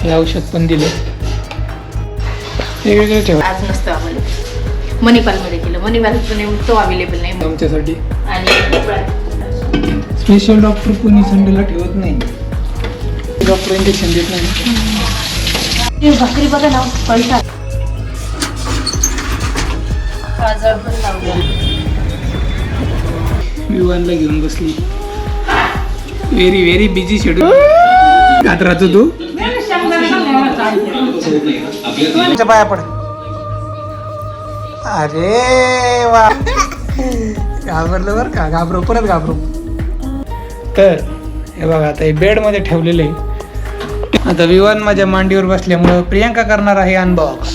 हे औषध पण दिले. वेगवेगळे ठेवा. आज नसतं आम्हाला मणिपालमध्ये केलं. मणिपाल पण तो अवेलेबल नाही आमच्यासाठी. आणि स्पेशल डॉक्टर कोणी संडेला ठेवत नाही. डॉक्टर इंजेक्शन देत नाही. भाकरी बघा ना पळतात. काजळ पण लावलं. विवानला घेऊन बसली. Very very busy schedule. खात राहतो तू. पाया पड. अरे वा, घाबरलं बरं का. घाबरो, परत घाबरो. तर हे बघा आता हे बेडमध्ये ठेवलेलं आहे. आता विवान माझ्या मांडीवर बसल्यामुळं प्रियांका करणार आहे अनबॉक्स.